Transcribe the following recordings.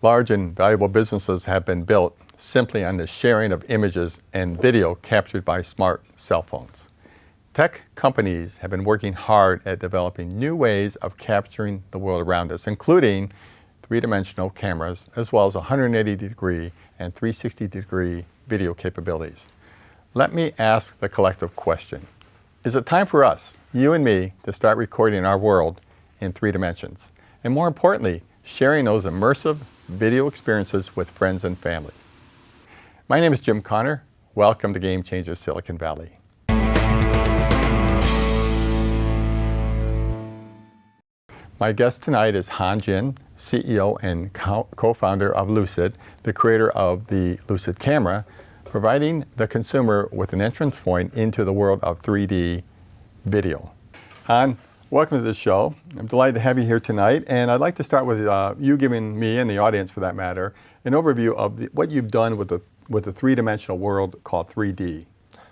Large and valuable businesses have been built simply on the sharing of images and video captured by smart cell phones. Tech companies have been working hard at developing new ways of capturing the world around us, including three-dimensional cameras, as well as 180-degree and 360-degree video capabilities. Let me ask the collective question. Is it time for us, you and me, to start recording our world in 3 dimensions? And more importantly, sharing those immersive video experiences with friends and family. My name is Jim Connor. Welcome to Game Changer Silicon Valley. My guest tonight is Han Jin, CEO and co-founder of Lucid, the creator of the Lucid camera, providing the consumer with an entrance point into the world of 3D video. Han, welcome to the show. I'm delighted to have you here tonight, and I'd like to start with you giving me, and the audience for that matter, an overview of what you've done with the three-dimensional world called 3D.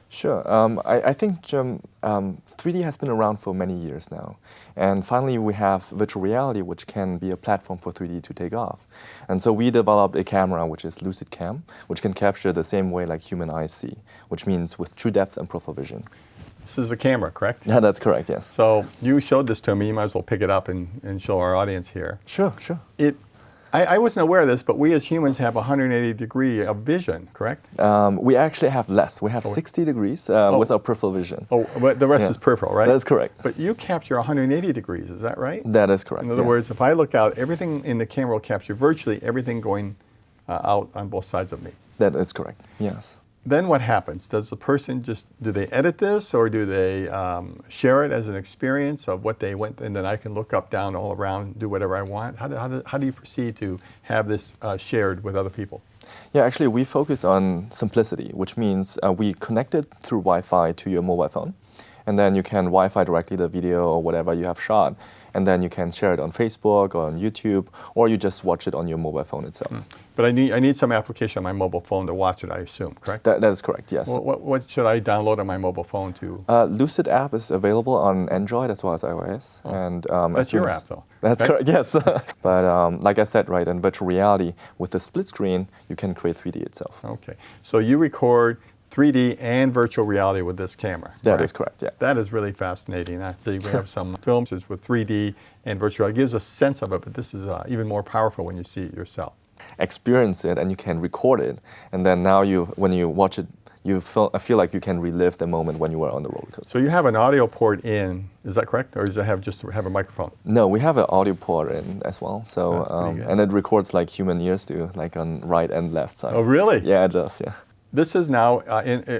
Sure. I think, Jim, 3D has been around for many years now. And finally, we have virtual reality, which can be a platform for 3D to take off. And so we developed a camera, which is Lucid Cam, which can capture the same way like human eyes see, which means with true depth and peripheral vision. This is a camera, correct? Yeah, that's correct, yes. So you showed this to me. You might as well pick it up and show our audience here. Sure, sure. I wasn't aware of this, but we as humans have 180 degrees of vision, correct? We actually have less. We have 60 degrees with our peripheral vision. Oh, but the rest is peripheral, right? That's correct. But you capture 180 degrees, is that right? That is correct. In other words, if I look out, everything in the camera will capture virtually everything going out on both sides of me. That is correct, yes. Then what happens? Does the person do they edit this, or do they share it as an experience of what they went, and then I can look up, down, all around, do whatever I want? How do you proceed to have this shared with other people? Yeah, actually we focus on simplicity, which means we connect it through Wi-Fi to your mobile phone, and then you can Wi-Fi directly the video or whatever you have shot, and then you can share it on Facebook or on YouTube, or you just watch it on your mobile phone itself. But I need some application on my mobile phone to watch it, I assume, correct? That is correct, yes. What should I download on my mobile phone to? Lucid app is available on Android as well as iOS. Oh. And that's your app, though. That's right? correct, yes. But like I said, right, in virtual reality, with the split screen, you can create 3D itself. Okay, so you record 3D and virtual reality with this camera. That is correct, yeah. That is really fascinating. I think we have some films with 3D and virtual. It gives a sense of it, but this is even more powerful when you see it yourself. Experience it and you can record it, and then now when you watch it, I feel like you can relive the moment when you were on the roller coaster. So you have an audio port in, is that correct? Or does it just have a microphone? No, we have an audio port in as well. So and it records like human ears do, like on right and left side. Oh, really? Yeah, it does, yeah. This is now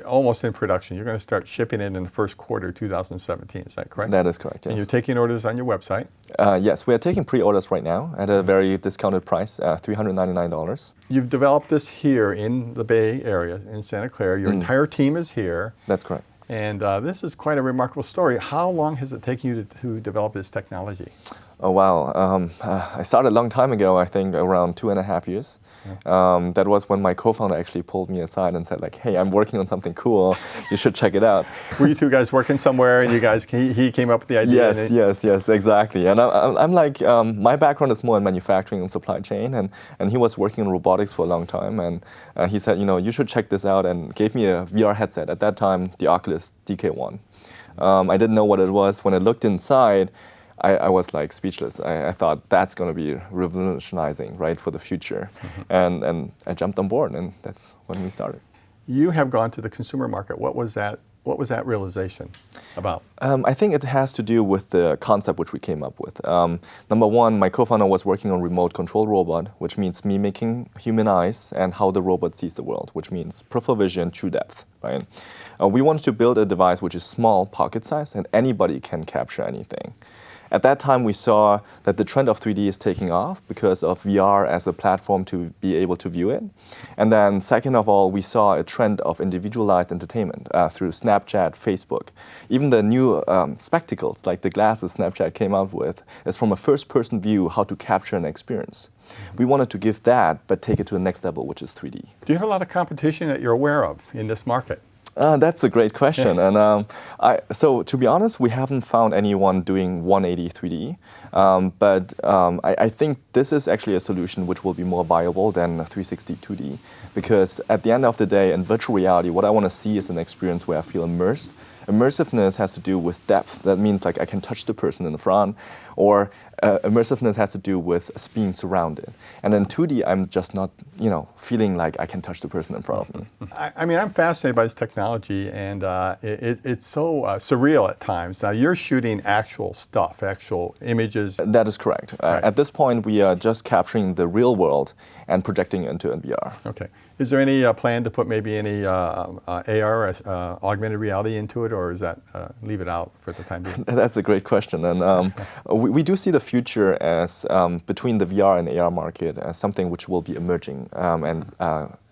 almost in production. You're going to start shipping it in the first quarter 2017, is that correct? That is correct, yes. And you're taking orders on your website? Yes, we are taking pre-orders right now at a very discounted price, $399. You've developed this here in the Bay Area, in Santa Clara. Your entire team is here. That's correct. And this is quite a remarkable story. How long has it taken you to develop this technology? Oh, wow. I started a long time ago, I think around 2.5 years. That was when my co-founder actually pulled me aside and said, like, hey, I'm working on something cool. You should check it out. Were you two guys working somewhere and he came up with the idea? Yes, exactly. And I'm like, my background is more in manufacturing and supply chain, and he was working in robotics for a long time. And he said, you should check this out, and gave me a VR headset. At that time, the Oculus DK1. I didn't know what it was. When I looked inside, I was like speechless. I thought that's going to be revolutionizing, right, for the future. And I jumped on board, and that's when we started. You have gone to the consumer market. What was that realization about? I think it has to do with the concept which we came up with. Number one, my co-founder was working on remote control robot, which means mimicking human eyes and how the robot sees the world, which means peripheral vision, true depth, right? We wanted to build a device which is small, pocket size, and anybody can capture anything. At that time, we saw that the trend of 3D is taking off because of VR as a platform to be able to view it. And then second of all, we saw a trend of individualized entertainment through Snapchat, Facebook. Even the new spectacles, like the glasses Snapchat came out with, is from a first-person view how to capture an experience. We wanted to give that, but take it to the next level, which is 3D. Do you have a lot of competition that you're aware of in this market? That's a great question. And so to be honest, we haven't found anyone doing 180 3D. But I think this is actually a solution which will be more viable than 360 2D. Because at the end of the day, in virtual reality, what I want to see is an experience where I feel immersed. Immersiveness has to do with depth. That means like I can touch the person in the front, or immersiveness has to do with being surrounded. And in 2D, I'm just not, feeling like I can touch the person in front of me. I mean, I'm fascinated by this technology, and it's so surreal at times. Now, you're shooting actual stuff, actual images. That is correct. Right. At this point, we are just capturing the real world and projecting it into VR. Okay. Is there any plan to put maybe any AR, augmented reality into it, or is that leave it out for the time being? That's a great question. And we do see the future as between the VR and AR market as something which will be emerging and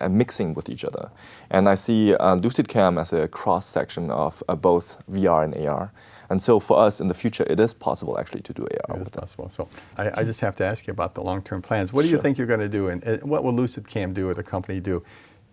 mixing with each other. And I see Lucid Cam as a cross-section of both VR and AR. And so for us in the future, it is possible actually to do AR with it. Possible. So I just have to ask you about the long-term plans. What do you think you're going to do, and what will Lucid Cam do, or the company do?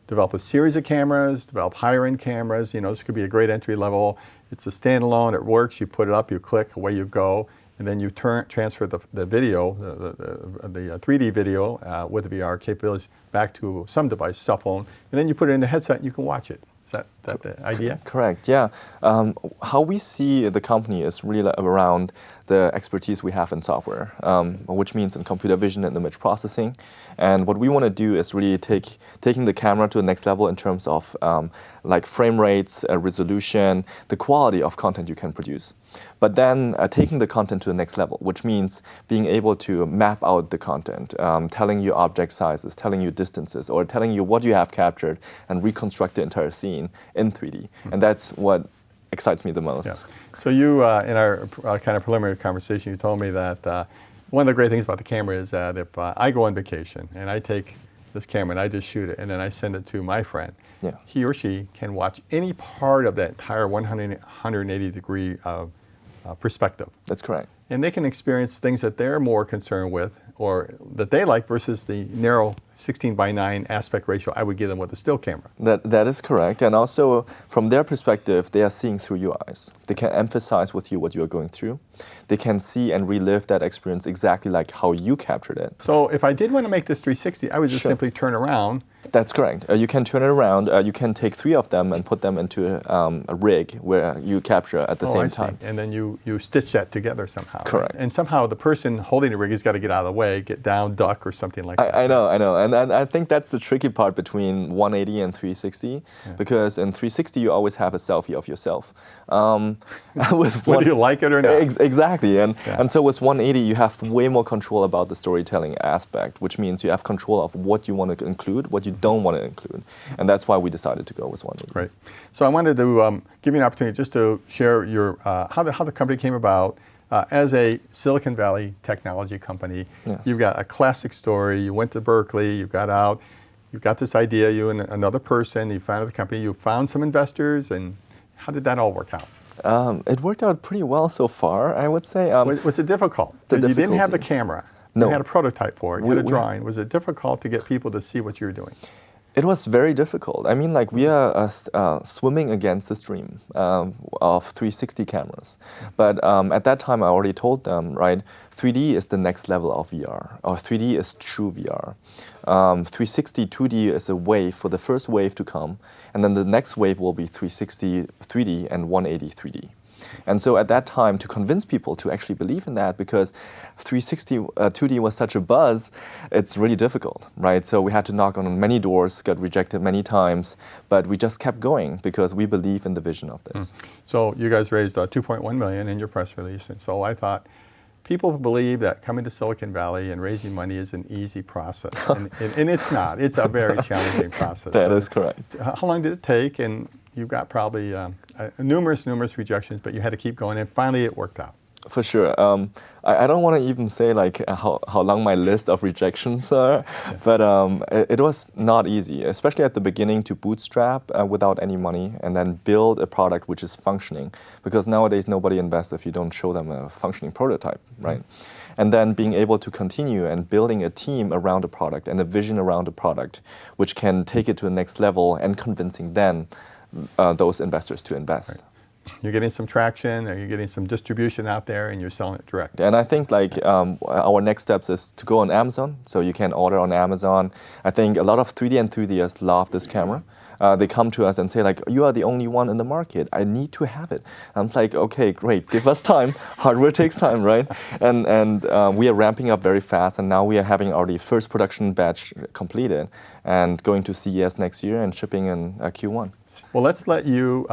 Develop a series of cameras, develop higher-end cameras. This could be a great entry level. It's a standalone. It works. You put it up, you click, away you go, and then you transfer the video, the 3D video with the VR capabilities back to some device, cell phone, and then you put it in the headset and you can watch it. Is that the idea? Correct, yeah. How we see the company is really around the expertise we have in software, which means in computer vision and image processing. And what we want to do is really taking the camera to the next level in terms of like frame rates, resolution, the quality of content you can produce. But then taking the content to the next level, which means being able to map out the content, telling you object sizes, telling you distances, or telling you what you have captured and reconstruct the entire scene in 3D. Mm-hmm. And that's what excites me the most. Yeah. So you, in our kind of preliminary conversation, you told me that one of the great things about the camera is that if I go on vacation and I take this camera and I just shoot it and then I send it to my friend, he or she can watch any part of that entire 180 degree perspective. That's correct. And they can experience things that they're more concerned with or that they like versus the narrow 16:9 aspect ratio I would give them with a still camera. That is correct. And also, from their perspective, they are seeing through your eyes. They can emphasize with you what you are going through. They can see and relive that experience exactly like how you captured it. So if I did want to make this 360, I would just simply turn around. That's correct. You can turn it around. You can take 3 of them and put them into a rig where you capture at the same time. And then you stitch that together somehow. Correct. And somehow the person holding the rig has got to get out of the way, get down, duck, or something like that. I know. And I think that's the tricky part between 180 and 360, because in 360 you always have a selfie of yourself. Whether you like it or not. Exactly. And so with 180 you have way more control about the storytelling aspect, which means you have control of what you want to include, what you don't want to include. And that's why we decided to go with 180. Great. So I wanted to give you an opportunity just to share your how the company came about. As a Silicon Valley technology company, you've got a classic story. You went to Berkeley, you got out, you got this idea, you and another person, you founded the company, you found some investors, and how did that all work out? It worked out pretty well so far, I would say. Was it difficult? You didn't have the camera. No. You had a prototype for it, you had a drawing. Was it difficult to get people to see what you were doing? It was very difficult. I mean, like we are swimming against the stream of 360 cameras. But at that time, I already told them, right, 3D is the next level of VR, or 3D is true VR. 360 2D is a wave for the first wave to come, and then the next wave will be 360 3D and 180 3D. And so at that time, to convince people to actually believe in that, because 360 2D was such a buzz, it's really difficult, right? So we had to knock on many doors, got rejected many times, but we just kept going because we believe in the vision of this. So you guys raised $2.1 million in your press release, and so I thought, people believe that coming to Silicon Valley and raising money is an easy process, and it's not. It's a very challenging process. That is correct. How long did it take? And you got probably numerous rejections, but you had to keep going, and finally it worked out. For sure. I don't want to even say like how long my list of rejections are, but it was not easy, especially at the beginning, to bootstrap without any money and then build a product which is functioning, because nowadays nobody invests if you don't show them a functioning prototype, right? And then being able to continue and building a team around a product and a vision around a product which can take it to the next level, and convincing them those investors to invest. You're getting some traction, or you're getting some distribution out there, and you're selling it direct. And I think our next steps is to go on Amazon, so you can order on Amazon. I think a lot of 3D enthusiasts love this camera. They come to us and say like, you are the only one in the market. I need to have it. I'm like, okay, great. Give us time. Hardware takes time, right? And we are ramping up very fast. And now we are having already first production batch completed and going to CES next year and shipping in Q1. Well, let's let you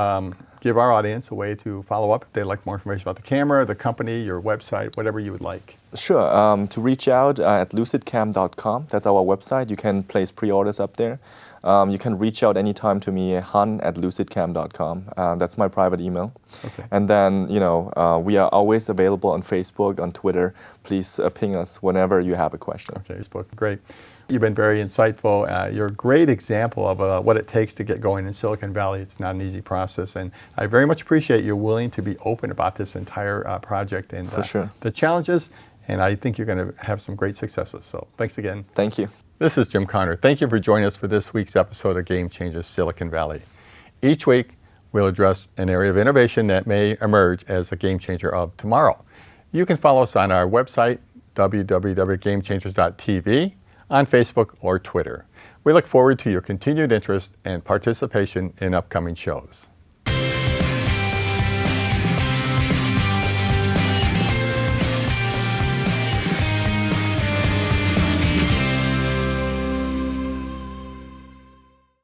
give our audience a way to follow up if they'd like more information about the camera, the company, your website, whatever you would like. Sure. To reach out at lucidcam.com. That's our website. You can place pre-orders up there. You can reach out anytime to me, han@lucidcam.com. That's my private email. Okay. And then, we are always available on Facebook, on Twitter. Please ping us whenever you have a question. Okay, Facebook, great. You've been very insightful. You're a great example of what it takes to get going in Silicon Valley. It's not an easy process, and I very much appreciate you willing to be open about this entire project and For sure. the challenges, and I think you're going to have some great successes. So thanks again. Thank you. This is Jim Conner. Thank you for joining us for this week's episode of Game Changers Silicon Valley. Each week, we'll address an area of innovation that may emerge as a game changer of tomorrow. You can follow us on our website, www.gamechangers.tv, on Facebook or Twitter. We look forward to your continued interest and participation in upcoming shows.